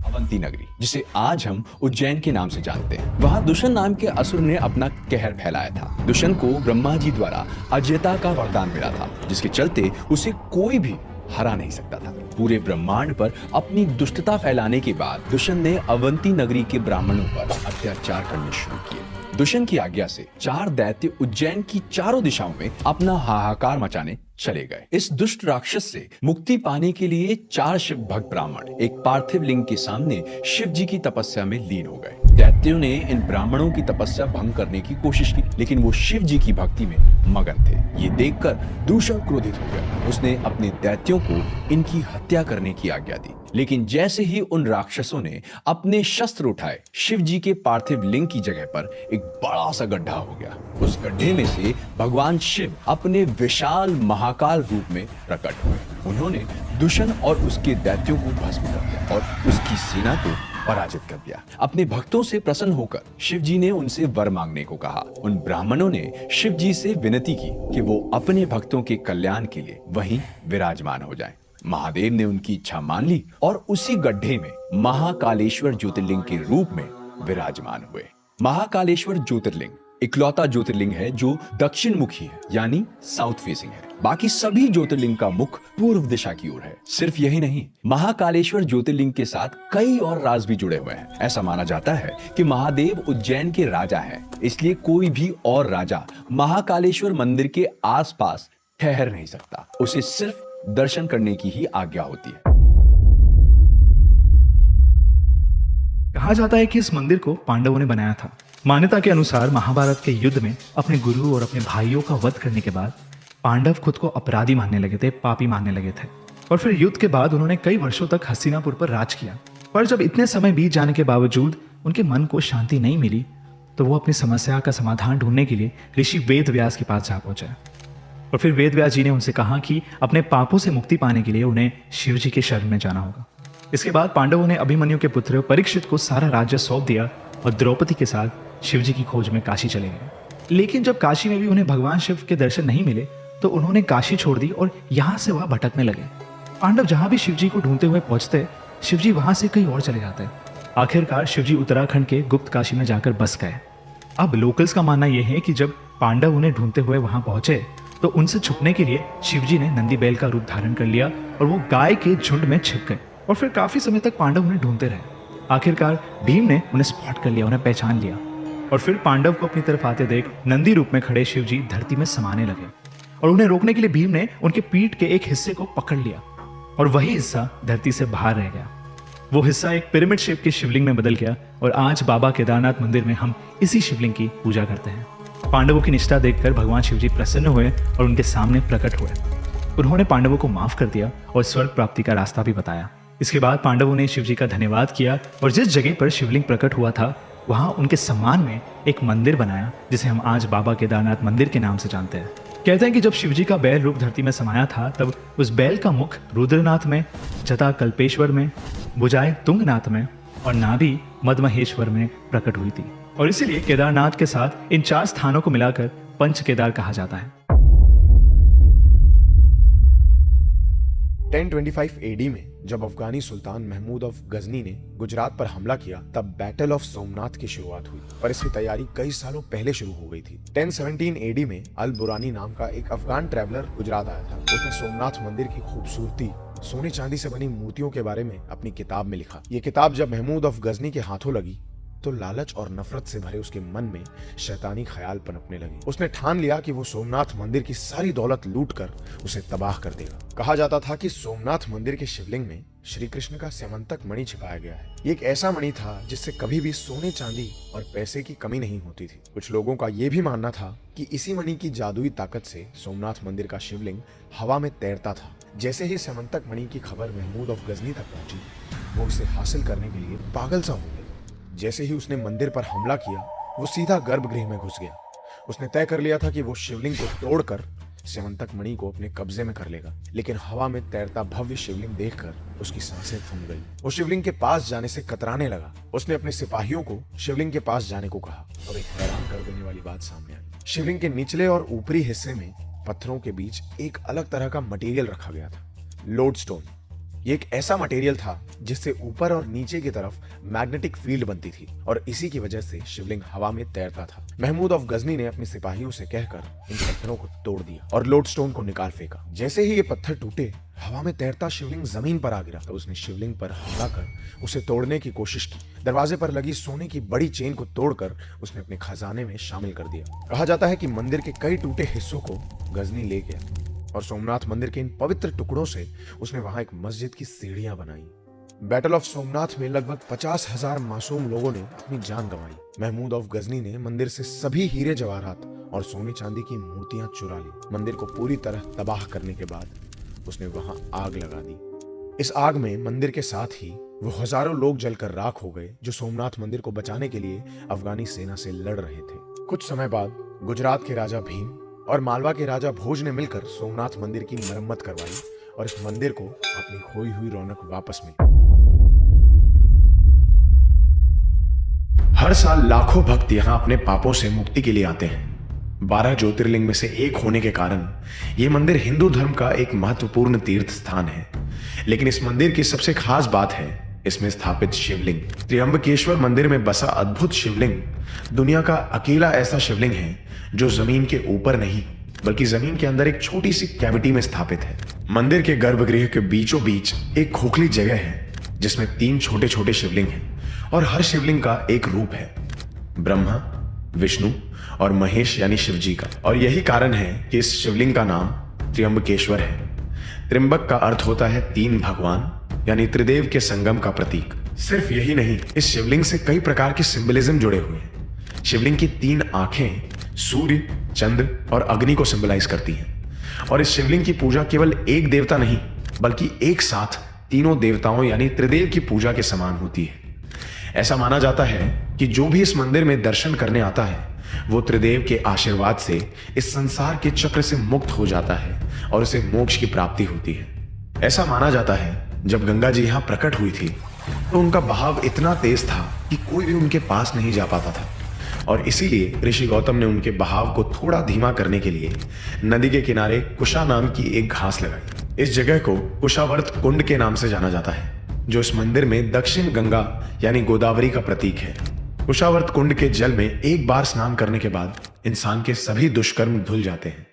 अवंती नगरी, जिसे आज हम उज्जैन के नाम से जानते हैं। वहाँ दुष्यंत नाम के असुर ने अपना कहर फैलाया था। दुष्यंत को ब्रह्मा जी द्वारा अजयता का वरदान मिला था, जिसके चलते उसे कोई भी हरा नहीं सकता था। पूरे ब्रह्मांड पर अपनी दुष्टता फैलाने के बाद दुष्यंत ने अवंती नगरी के ब्राह्मणों पर अत्याचार करने शुरू किए। दुष्यंत की आज्ञा से 4 दैत्य उज्जैन की चारों दिशाओं में अपना हाहाकार मचाने चले गए। इस दुष्ट राक्षस से मुक्ति पाने के लिए 4 शिव भक्त ब्राह्मण एक पार्थिव लिंग के सामने शिव जी की तपस्या में लीन हो गए। दैत्यों ने इन ब्राह्मणों की तपस्या भंग करने की कोशिश की, लेकिन वो शिव जी की भक्ति में मगन थे। ये देखकर दूषण क्रोधित हो गया। उसने अपने दैत्यों को इनकी हत्या करने की आज्ञा दी, लेकिन जैसे ही उन राक्षसों ने अपने शस्त्र उठाए, शिव जी के पार्थिव लिंग की जगह पर एक बड़ा सा गड्ढा हो गया। उस गड्ढे में से भगवान शिव अपने विशाल महाकाल रूप में प्रकट हुए। उन्होंने दुष्यंत और उसके दैत्यों को भस्म कर दिया और उसकी सेना को पराजित कर दिया। अपने भक्तों से प्रसन्न होकर शिव जी ने उनसे वर मांगने को कहा। उन ब्राह्मणों ने शिव जी से विनती की कि वो अपने भक्तों के कल्याण के लिए वहीं विराजमान हो जाएं। महादेव ने उनकी इच्छा मान ली और उसी गड्ढे में महाकालेश्वर ज्योतिर्लिंग के रूप में विराजमान हुए। महाकालेश्वर ज्योतिर्लिंग इकलौता ज्योतिर्लिंग है जो दक्षिण मुखी है, यानी साउथ फेसिंग है। बाकी सभी ज्योतिर्लिंग का मुख पूर्व दिशा की ओर है। सिर्फ यही नहीं, महाकालेश्वर ज्योतिर्लिंग के साथ कई और राज भी जुड़े हुए हैं। ऐसा माना जाता है कि महादेव उज्जैन के राजा हैं, इसलिए कोई भी और राजा महाकालेश्वर मंदिर के आसपास ठहर नहीं सकता। उसे सिर्फ दर्शन करने की ही आज्ञा होती है। कहा जाता है कि इस मंदिर को पांडवों ने बनाया था। मान्यता के अनुसार महाभारत के युद्ध में अपने गुरु और अपने भाइयों का वध करने के बाद पांडव खुद को अपराधी मानने लगे थे, पापी मानने लगे थे। और फिर युद्ध के बाद उन्होंने कई वर्षों तक हस्तिनापुर पर राज किया। पर जब इतने समय बीत जाने के बावजूद उनके मन को शांति नहीं मिली, तो वो अपनी समस्या का समाधान ढूंढने के लिए ऋषि वेद व्यास के पास जा पहुंचे। और फिर वेद व्यास जी ने उनसे कहा कि अपने पापों से मुक्ति पाने के लिए उन्हें शिव जी के शरण में जाना होगा। इसके बाद पांडवों ने अभिमन्यु के पुत्र परीक्षित को सारा राज्य सौंप दिया और द्रौपदी के साथ शिव जी की खोज में काशी चले गए। लेकिन जब काशी में भी उन्हें भगवान शिव के दर्शन नहीं मिले, तो उन्होंने काशी छोड़ दी और यहाँ से वह भटकने लगे। पांडव जहां भी शिव जी को ढूंढते हुए पहुंचते, शिव जी वहां से कहीं और चले जाते। आखिरकार शिव जी उत्तराखंड के गुप्त काशी में जाकर बस गए। अब लोकल्स का मानना यह है कि जब पांडव उन्हें ढूंढते हुए वहां पहुंचे, तो उनसे छुपने के लिए शिव जी ने नंदी बैल का रूप धारण कर लिया और वो गाय के झुंड में छिप गए। और फिर काफी समय तक पांडव उन्हें ढूंढते रहे। आखिरकार भीम ने उन्हें स्पॉट कर लिया, उन्हें पहचान लिया। और फिर पांडव को अपनी तरफ आते देख नंदी रूप में खड़े शिव जी धरती में समाने लगे और उन्हें रोकने के लिए भीम ने उनके पीठ के एक हिस्से को पकड़ लिया और वही हिस्सा धरती से बाहर रह गया। वो हिस्सा एक पिरामिड शेप के शिवलिंग में बदल गया और आज बाबा केदारनाथ मंदिर में हम इसी शिवलिंग की पूजा करते हैं। पांडवों की निष्ठा देखकर भगवान शिव जी प्रसन्न हुए और उनके सामने प्रकट हुए। उन्होंने पांडवों को माफ कर दिया और स्वर्ग प्राप्ति का रास्ता भी बताया। इसके बाद पांडवों ने शिव जी का धन्यवाद किया और जिस जगह पर शिवलिंग प्रकट हुआ था, वहां उनके सम्मान में एक मंदिर बनाया, जिसे हम आज बाबा केदारनाथ मंदिर के नाम से जानते हैं। कहते हैं कि जब शिव जी का बैल रूप धरती में समाया था, तब उस बैल का मुख रुद्रनाथ में, जटा कल्पेश्वर में, भुजाएं तुंगनाथ में और नाभि मदमहेश्वर में प्रकट हुई थी। और इसीलिए केदारनाथ के साथ इन 4 स्थानों को मिलाकर पंच केदार कहा जाता है। 1025 एडी में जब अफगानी सुल्तान महमूद ऑफ गजनी ने गुजरात पर हमला किया, तब बैटल ऑफ सोमनाथ की शुरुआत हुई। पर इसकी तैयारी कई सालों पहले शुरू हो गई थी। 1017 एडी में अल बुरानी नाम का एक अफगान ट्रैवलर गुजरात आया था। उसने सोमनाथ मंदिर की खूबसूरती, सोने चांदी से बनी मूर्तियों के बारे में अपनी किताब में लिखा। ये किताब जब महमूद ऑफ गजनी के हाथों लगी, तो लालच और नफरत से भरे उसके मन में शैतानी ख्याल पनपने लगे। उसने ठान लिया कि वो सोमनाथ मंदिर की सारी दौलत लूट कर उसे तबाह कर देगा। कहा जाता था कि सोमनाथ मंदिर के शिवलिंग में श्री कृष्ण का स्यमंतक मणि छिपाया गया है। ये एक ऐसा मणि था जिससे कभी भी सोने चांदी और पैसे की कमी नहीं होती थी। कुछ लोगों का ये भी मानना था कि इसी मणि की जादुई ताकत से सोमनाथ मंदिर का शिवलिंग हवा में तैरता था। जैसे ही स्यमंतक मणि की खबर महमूद ऑफ गजनी तक पहुंची, वो उसे हासिल करने के लिए पागल सा हो गया। जैसे ही उसने मंदिर पर हमला किया, वो सीधा गर्भगृह में घुस गया। उसने तय कर लिया था कि वो शिवलिंग को तोड़कर स्यमंतक मणि को अपने कब्जे में कर लेगा। लेकिन हवा में तैरता भव्य शिवलिंग देखकर उसकी सांसें थम गई। वो शिवलिंग के पास जाने से कतराने लगा। उसने अपने सिपाहियों को शिवलिंग के पास जाने को कहा और एक हैरान कर देने वाली बात सामने आई। शिवलिंग के निचले और ऊपरी हिस्से में पत्थरों के बीच एक अलग तरह का मटेरियल रखा गया था, लोडस्टोन। ये एक ऐसा मटेरियल था जिससे ऊपर और नीचे की तरफ मैग्नेटिक फील्ड बनती थी और इसी की वजह से शिवलिंग हवा में तैरता था। महमूद ऑफ गजनी ने अपने सिपाहियों से कहकर इन पत्थरों को तोड़ दिया और लोडस्टोन को निकाल फेंका। जैसे ही ये पत्थर टूटे, हवा में तैरता शिवलिंग जमीन पर आ गिरा। तो उसने शिवलिंग पर हमला कर उसे तोड़ने की कोशिश की। दरवाजे पर लगी सोने की बड़ी चेन को तोड़कर उसने अपने खजाने में शामिल कर दिया। कहा जाता है कि मंदिर के कई टूटे हिस्सों को गजनी ले गया और सोमनाथ मंदिर के इन पवित्र टुकड़ों से उसने वहां एक मस्जिद की सीढ़ियां बनाई। बैटल ऑफ सोमनाथ में लगभग 50,000 मासूम लोगों ने अपनी जान गंवाई। महमूद ऑफ गजनी ने मंदिर से सभी हीरे जवाहरात और सोने चांदी की मूर्तियां चुरा ली। मंदिर को पूरी तरह तबाह करने के बाद उसने वहां आग लगा दी। इस आग में मंदिर के साथ ही वो हजारों लोग जलकर राख हो गए जो सोमनाथ मंदिर को बचाने के लिए अफगानी सेना से लड़ रहे थे। कुछ समय बाद गुजरात के राजा भीम और मालवा के राजा भोज ने मिलकर सोमनाथ मंदिर की मरम्मत करवाई और इस मंदिर को अपनी खोई हुई रौनक वापस मिली। हर साल लाखों भक्त यहाँ अपने पापों से मुक्ति के लिए आते हैं। 12 ज्योतिर्लिंग में से एक होने के कारण ये मंदिर हिंदू धर्म का एक महत्वपूर्ण तीर्थ स्थान है। लेकिन इस मंदिर की सबसे खास बात है इसमें स्थापित शिवलिंग। त्र्यंबकेश्वर मंदिर में बसा अद्भुत शिवलिंग दुनिया का अकेला ऐसा शिवलिंग है जो जमीन के ऊपर नहीं बल्कि जमीन के अंदर एक छोटी सी कैविटी में स्थापित है। मंदिर के गर्भगृह के बीचों बीच एक खोखली जगह है जिसमें 3 छोटे छोटे शिवलिंग हैं और हर शिवलिंग का एक रूप है, ब्रह्मा, विष्णु और महेश यानी शिवजी का। और यही कारण है कि इस शिवलिंग का नाम त्र्यंबकेश्वर है। त्र्यंबक का अर्थ होता है 3 भगवान यानी त्रिदेव के संगम का प्रतीक। सिर्फ यही नहीं, इस शिवलिंग से कई प्रकार के सिंबलिज्म जुड़े हुए हैं। शिवलिंग की 3 आंखें सूर्य, चंद्र और अग्नि को सिंबलाइज करती हैं। और इस शिवलिंग की पूजा केवल एक देवता नहीं बल्कि एक साथ तीनों देवताओं यानी त्रिदेव की पूजा के समान होती है। ऐसा माना जाता है कि जो भी इस मंदिर में दर्शन करने आता है वो त्रिदेव के आशीर्वाद से इस संसार के चक्र से मुक्त हो जाता है और उसे मोक्ष की प्राप्ति होती है। ऐसा माना जाता है जब गंगा जी यहाँ प्रकट हुई थी तो उनका बहाव इतना तेज था कि कोई भी उनके पास नहीं जा पाता था और इसीलिए ऋषि गौतम ने उनके बहाव को थोड़ा धीमा करने के लिए नदी के किनारे कुशा नाम की एक घास लगाई। इस जगह को कुशावर्त कुंड के नाम से जाना जाता है जो इस मंदिर में दक्षिण गंगा यानी गोदावरी का प्रतीक है। कुशावर्त कुंड के जल में एक बार स्नान करने के बाद इंसान के सभी दुष्कर्म धुल जाते हैं।